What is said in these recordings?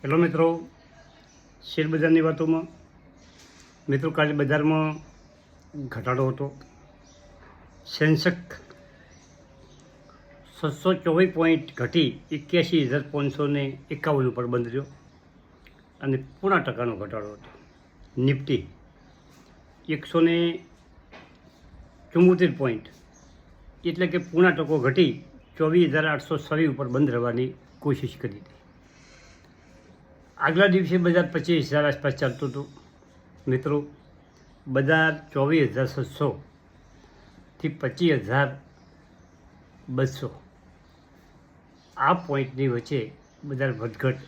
Hello મિત્રો, share બજારની વાતોમાં મિત્રો કાલે બજારમાં ઘટાડો હતો. સેન્સેક્સ 724 પોઈન્ટ ઘટી 81,551 ઉપર બંધ રહ્યો અને 0.5% ઘટાડો હતો. નિફ્ટી 174 પોઈન્ટ એટલે કે 0.5% ઘટી 24,826 ઉપર બંધ રહેવાની કોશિશ કરી હતી. આગલા દિવસે બજાર 25,000 આસપાસ ચાલતું હતું. મિત્રો, બજાર 24,700થી 25,200 આ પોઈન્ટની વચ્ચે બજાર વધઘટ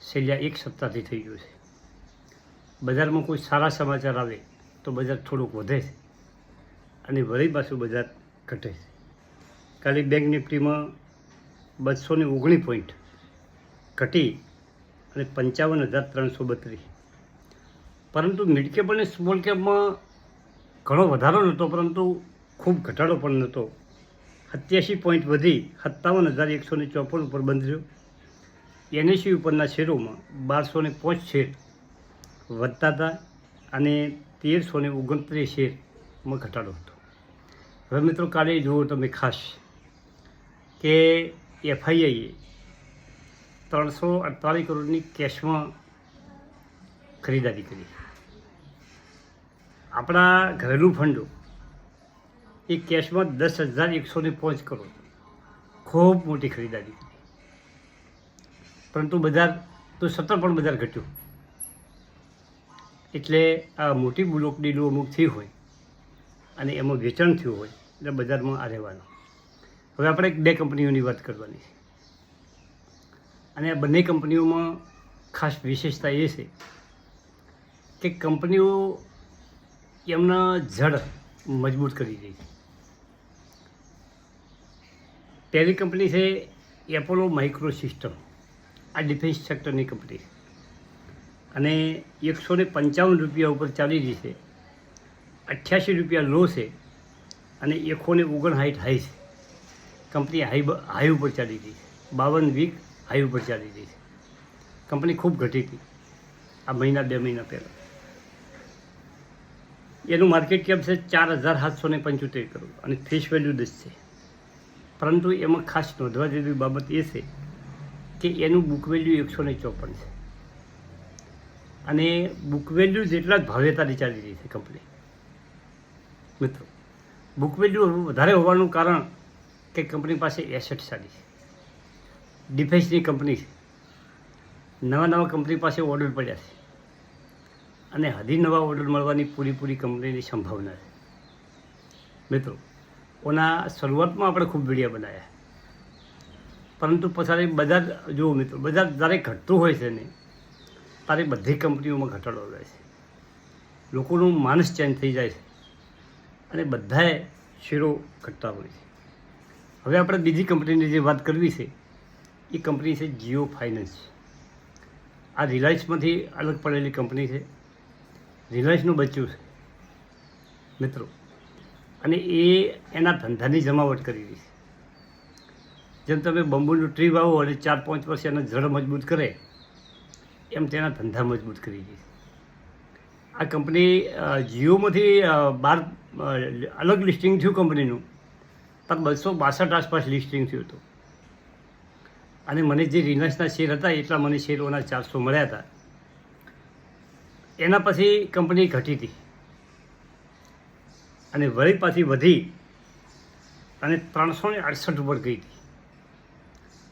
છેલ્લા એક સપ્તાહથી થઈ ગયું છે. બજારમાં કોઈ સારા સમાચાર આવે તો બજાર થોડુંક વધે છે અને વળી પાછું બજાર ઘટે છે. કાલે બેંક નિફ્ટીમાં 219 પોઈન્ટ ઘટી અને 55,332. પરંતુ મિડ કેપ અને સ્મોલ કેપમાં ઘણો વધારો નહોતો, પરંતુ ખૂબ ઘટાડો પણ નહોતો. 87 પોઈન્ટ વધી 57,154 ઉપર બંધ રહ્યો. NSE ઉપરના શેરોમાં 1,205 શેર વધતા હતા અને 1,329 શેરમાં ઘટાડો હતો. હવે મિત્રો, કાલે જુઓ તમે ખાસ કે FIIએ 348 કરોડની કેશમાં ખરીદારી કરી. આપણા ઘરેલું ફંડો એ કેશમાં 10,105 કરોડ ખૂબ મોટી ખરીદારી કરી. પરંતુ બજાર તો સતત પણ બજાર ઘટ્યું. એટલે આ મોટી બ્લોક ડીલો અમુક થઈ હોય અને એમાં વેચાણ થયું હોય એટલે બજારમાં આ રહેવાનું. હવે આપણે બે કંપનીઓની વાત કરવાની છે અને આ બંને કંપનીઓમાં ખાસ વિશેષતા એ છે કે કંપનીઓ એમના જડ મજબૂત કરી રહી છે. પહેલી કંપની છે એપોલો માઇક્રો સિસ્ટમ. આ ડિફેન્સ સેક્ટરની કંપની છે અને 155 રૂપિયા ઉપર ચાલી રહી છે. 88 રૂપિયા લો છે અને 159 હાઈ છે. કંપની હાઈ ઉપર ચાલી રહી છે. 52 વીક હાઈ ઉપર ચાલી રહી છે. કંપની ખૂબ ઘટી હતી આ મહિના 2 મહિના પહેલાં. એનું માર્કેટ કેપ છે 4,775 કરોડ અને ફેસ વેલ્યુ 10 છે. પરંતુ એમાં ખાસ નોંધવા જેવી બાબત એ છે કે એનું બુક વેલ્યુ 154 છે અને બુક વેલ્યુ જેટલા જ ભાવે તારી ચાલી રહી છે કંપની. મિત્રો, બુક વેલ્યુ વધારે હોવાનું કારણ કે કંપની પાસે એસેટ સારી છે. ડિફેન્સની કંપની છે. નવા કંપની પાસે ઓર્ડર પડ્યા છે અને હજી નવા ઓર્ડર મળવાની પૂરી કંપનીની સંભાવના છે. મિત્રો, ઓના શરૂઆતમાં આપણે ખૂબ વિડીયો બનાવ્યા, પરંતુ પછી બજાર જુઓ મિત્રો, બજાર જ્યારે ઘટતું હોય છે ને ત્યારે બધી કંપનીઓમાં ઘટાડો આવે છે. લોકોનું માનસ ચેન્જ થઈ જાય છે અને બધાએ શેરો ઘટતા હોય છે. હવે આપણે બીજી કંપનીની જે વાત કરવી છે એ કંપની છે જીઓ ફાઇનાન્સ. આ રિલાયન્સમાંથી અલગ પડેલી કંપની છે. રિલાયન્સનું બચ્યું છે મિત્રો, અને એ એના ધંધાની જમાવટ કરી રહી છે. જેમ તમે બંબુનું ટ્રી વાવો અને 4-5 વર્ષ એના જડ મજબૂત કરે એમ તેના ધંધા મજબૂત કરી રહી છે. આ કંપની જીઓમાંથી બહાર અલગ લિસ્ટિંગ થયું કંપનીનું, પણ 262 આસપાસ લિસ્ટિંગ થયું હતું અને મને જે રિલાયન્સના શેર હતા એટલા મને શેરોના 400 મળ્યા હતા. એના પછી કંપની ઘટી હતી અને વળી પાછી વધી અને 368 ઉપર ગઈ હતી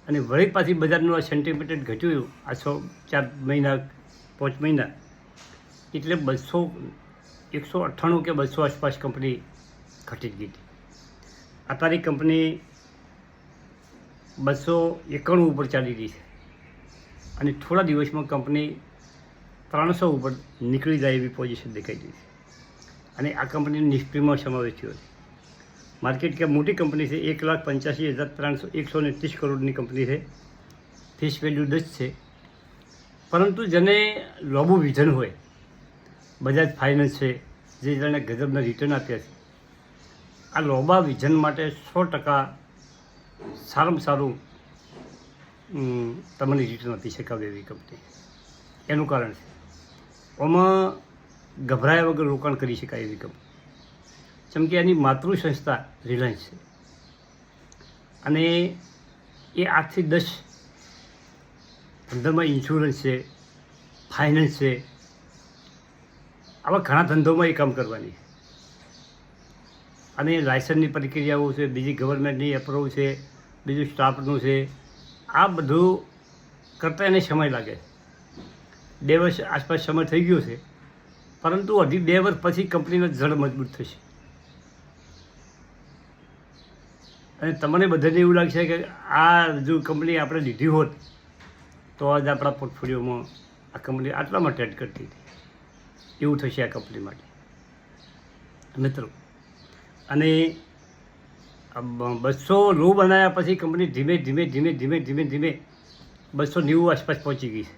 અને વળી પાછી બજારનું આ સેન્ટિમેન્ટ ઘટ્યું આ 4 મહિના 5 મહિના એટલે 198 કે 200 આસપાસ કંપની ઘટી ગઈ હતી. આ તારી કંપની 291 ઉપર ચાલી રહી છે અને થોડા દિવસમાં કંપની 300 ઉપર નીકળી જાય એવી પોઝિશન દેખાઈ રહી છે અને આ કંપનીનો નિફ્ટીમાં સમાવેશ થયો છે. માર્કેટ કેપ મોટી કંપની છે. 1,85,130 કરોડની કંપની છે. ફેસ વેલ્યુ 10 છે. પરંતુ જેને લોબુ વિઝન હોય, બજાજ ફાઇનાન્સ છે જે જેણે ગજબના રિટર્ન આપ્યા છે, આ લોબા વિઝન માટે 100% સારામાં સારું તમને રિટર્ન આપી શકાવે એવી કંપની. એનું કારણ છે આમાં ગભરાયા વગર રોકાણ કરી શકાય એવી કંપની. જેમ કે એની માતૃ સંસ્થા રિલાયન્સ છે અને એ 8 થી 10 ધંધામાં ઇન્સ્યોરન્સ છે, ફાઇનાન્સ છે, આવા ઘણા ધંધોમાં એ કામ કરવાની છે. અને લાયસન્સની પ્રક્રિયાઓ છે, બીજી ગવર્મેન્ટની એપ્રુવ છે, બીજું સ્ટાફનું છે, આ બધું કરતાં એને સમય લાગે. 2 વર્ષ આસપાસ સમય થઈ ગયો છે, પરંતુ હજી 2 વર્ષ પછી કંપનીનો જડ મજબૂત થશે. અને તમને બધાને એવું લાગશે કે આ જો કંપની આપણે લીધી હોત તો આજ આપણા પોર્ટફોલિયોમાં આ કંપની આટલામાં ટ્રેડ કરતી હતી, એવું થશે આ કંપની માટે મિત્રો. અને 200 લો બનાવ્યા પછી કંપની ધીમે ધીમે 290 આસપાસ પહોંચી ગઈ છે.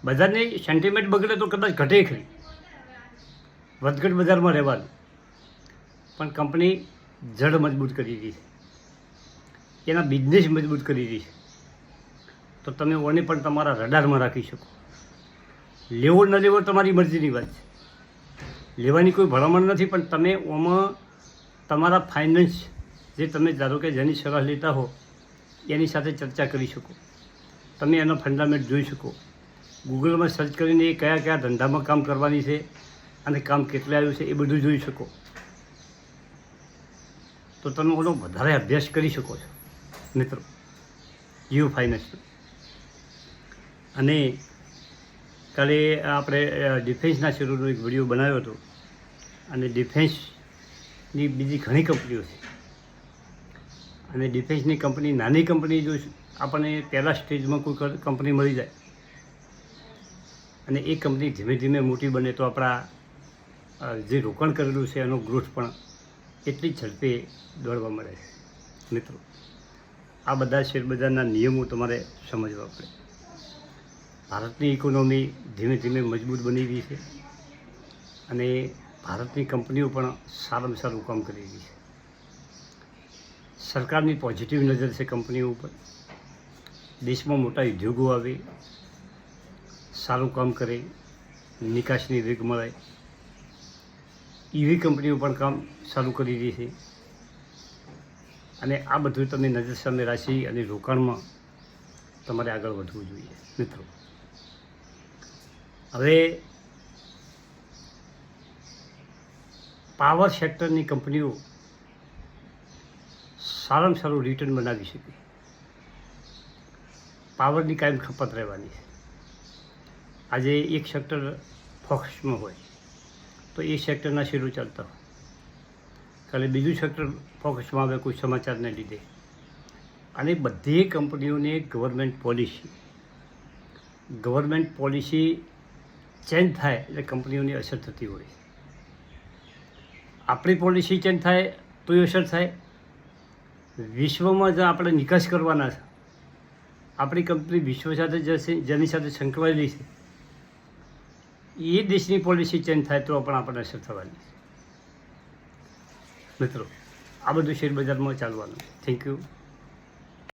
બજારની સેન્ટિમેન્ટ બગડે તો કદાચ ઘટે ખરી, વધઘટ બજારમાં રહેવાનું, પણ કંપની જડ મજબૂત કરી રહી છે, એના બિઝનેસ મજબૂત કરી રહી છે. તો તમે ઓને પણ તમારા રડારમાં રાખી શકો. લેવો ન લેવો તમારી મરજીની વાત છે, લેવાની કોઈ ભલામણ નથી, પણ તમે ઓમાં તમારા ફાઇનાન્સ જે તમે ધારો કે જેની સલાહ લેતા હો એની સાથે ચર્ચા કરી શકો. તમે એનો ફંડામેન્ટ જોઈ શકો. ગૂગલમાં સર્ચ કરીને એ કયા કયા ધંધામાં કામ કરવાની છે અને કામ કેટલે આવ્યું છે એ બધું જોઈ શકો. તો તમે ઓનો વધારે અભ્યાસ કરી શકો છો મિત્રો જીઓ ફાઇનાન્સનો. અને કાલે આપણે ડિફેન્સના શેરોનો એક વિડીયો બનાવ્યો હતો, અને ડિફેન્સની બીજી ઘણી કંપનીઓ છે. અને ડિફેન્સની કંપની, નાની કંપની જો આપણને પહેલાં સ્ટેજમાં કોઈ કંપની મળી જાય અને એ કંપની ધીમે ધીમે મોટી બને તો આપણા જે રોકાણ કરેલું છે એનો ગ્રોથ પણ એટલી ઝડપે દોડવા મળે છે મિત્રો. આ બધા શેરબજારના નિયમો તમારે સમજવા પડે. ભારતની ઇકોનોમી ધીમે ધીમે મજબૂત બની રહી છે અને ભારતની કંપનીઓ પણ સારામાં સારું કામ કરી રહી છે. સરકારની પોઝિટિવ નજર છે કંપનીઓ ઉપર. દેશમાં મોટા ઉદ્યોગો આવે, સારું કામ કરે, નિકાસની વેગ મળે, એવી કંપનીઓ પણ કામ સારું કરી રહી છે. અને આ બધું તમે નજર સામે રાખી અને રોકાણમાં તમારે આગળ વધવું જોઈએ મિત્રો. હવે પાવર સેક્ટરની કંપનીઓ સારામાં સારું રિટર્ન બનાવી શકે. પાવરની કાયમ ખપત રહેવાની છે. આજે એક સેક્ટર ફોકસમાં હોય તો એ સેક્ટરના શેરો ચાલતા હોય, કાલે બીજું સેક્ટર ફોકસમાં આવે કોઈ સમાચારને લીધે. અને બધી કંપનીઓને ગવર્મેન્ટ પોલિસી ચેન્જ થાય એટલે કંપનીઓની અસર થતી હોય. આપણી પોલિસી ચેન્જ થાય તોય અસર થાય. વિશ્વમાં જો આપણે નિકાસ કરવાના છે, આપણી કંપની વિશ્વ સાથે જશે, જેની સાથે સંકળાયેલી છે, એ દેશની પોલિસી ચેન્જ થાય તો પણ આપણને અસર થવાની છે મિત્રો. આ બધું શેરબજારમાં ચાલવાનું. Thank you.